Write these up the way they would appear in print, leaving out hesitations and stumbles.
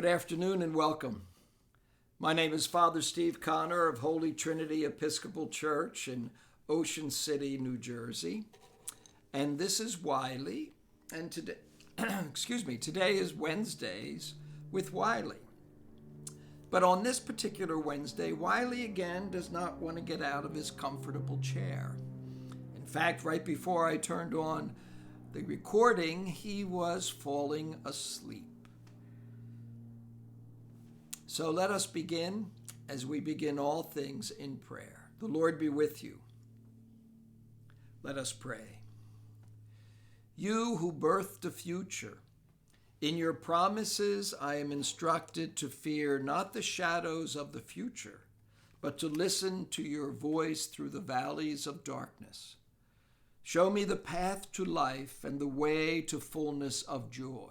Good afternoon and welcome. My name is Father Steve Connor of Holy Trinity Episcopal Church in Ocean City, New Jersey. And this is Wiley. And today, today is Wednesdays with Wiley. But on this particular Wednesday, Wiley again does not want to get out of his comfortable chair. In fact, right before I turned on the recording, he was falling asleep. So let us begin as we begin all things in prayer. The Lord be with you. Let us pray. You who birthed the future, in your promises I am instructed to fear not the shadows of the future, but to listen to your voice through the valleys of darkness. Show me the path to life and the way to fullness of joy.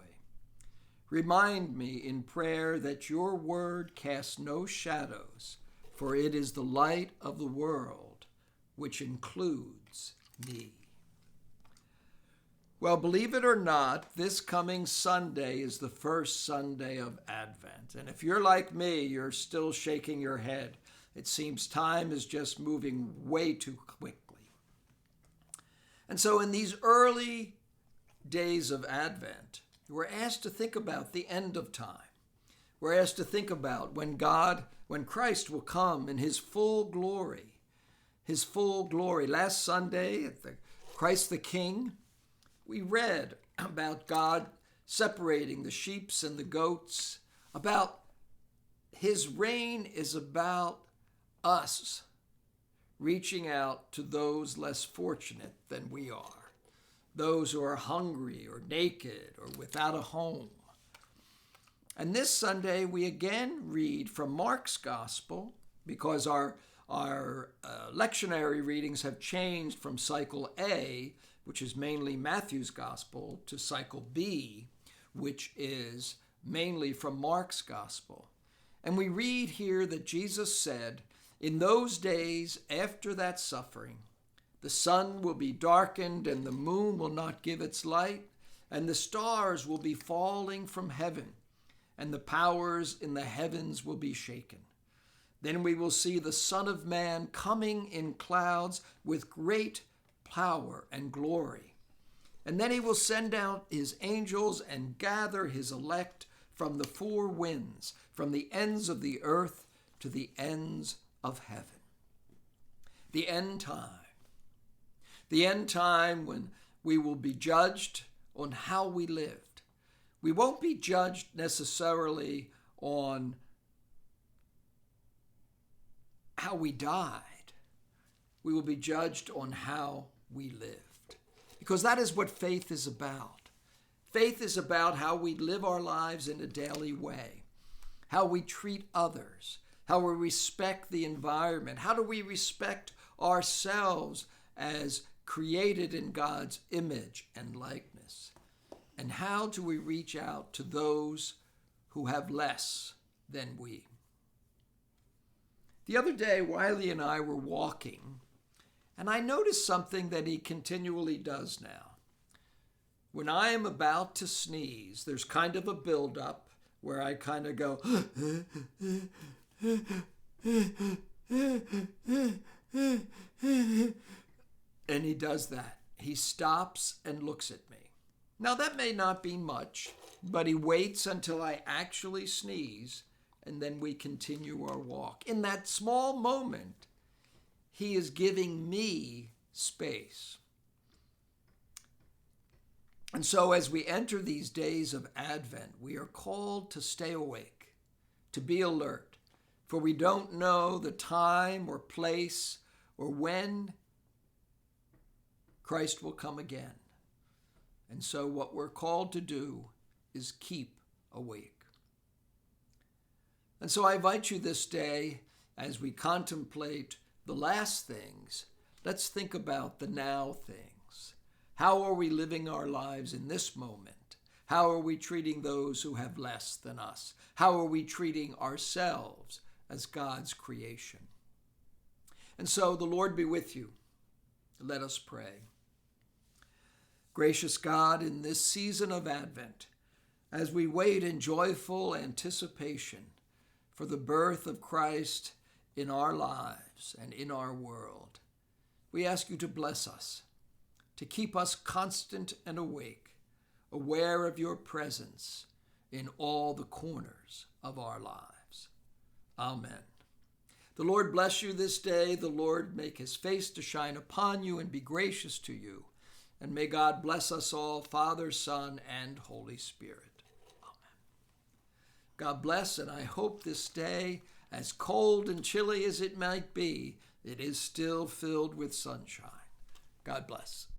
Remind me in prayer that your word casts no shadows, for it is the light of the world, which includes me. Well, believe it or not, this coming Sunday is the first Sunday of Advent. And if you're like me, you're still shaking your head. It seems time is just moving way too quickly. And so in these early days of Advent, we're asked to think about the end of time. We're asked to think about when Christ will come in his full glory. His full glory. Last Sunday at the Christ the King, we read about God separating the sheep and the goats, about his reign is about us reaching out to those less fortunate than we are. Those who are hungry or naked or without a home. And this Sunday we again read from Mark's Gospel, because our lectionary readings have changed from cycle A, which is mainly Matthew's Gospel, to cycle B, which is mainly from Mark's Gospel. And we read here that Jesus said, in those days after that suffering, the sun will be darkened, and the moon will not give its light, and the stars will be falling from heaven, and the powers in the heavens will be shaken. Then we will see the Son of Man coming in clouds with great power and glory. And then he will send out his angels and gather his elect from the four winds, from the ends of the earth to the ends of heaven. The end time. The end time when we will be judged on how we lived. We won't be judged necessarily on how we died. We will be judged on how we lived. Because that is what faith is about. Faith is about how we live our lives in a daily way, how we treat others, how we respect the environment, how do we respect ourselves as created in God's image and likeness? And how do we reach out to those who have less than we? The other day, Wiley and I were walking, and I noticed something that he continually does now. When I am about to sneeze, there's kind of a buildup where I kind of go, and he does that. He stops and looks at me. Now that may not be much, but he waits until I actually sneeze, and then we continue our walk. In that small moment, he is giving me space. And so as we enter these days of Advent, we are called to stay awake, to be alert, for we don't know the time or place or when Christ will come again. And so what we're called to do is keep awake. And so I invite you this day, as we contemplate the last things, let's think about the now things. How are we living our lives in this moment? How are we treating those who have less than us? How are we treating ourselves as God's creation? And so the Lord be with you. Let us pray. Gracious God, in this season of Advent, as we wait in joyful anticipation for the birth of Christ in our lives and in our world. We ask you to bless us, to keep us constant and awake, aware of your presence in all the corners of our lives. Amen. The Lord bless you this day. The Lord make his face to shine upon you and be gracious to you. And may God bless us all, Father, Son, and Holy Spirit. Amen. God bless, and I hope this day, as cold and chilly as it might be, it is still filled with sunshine. God bless.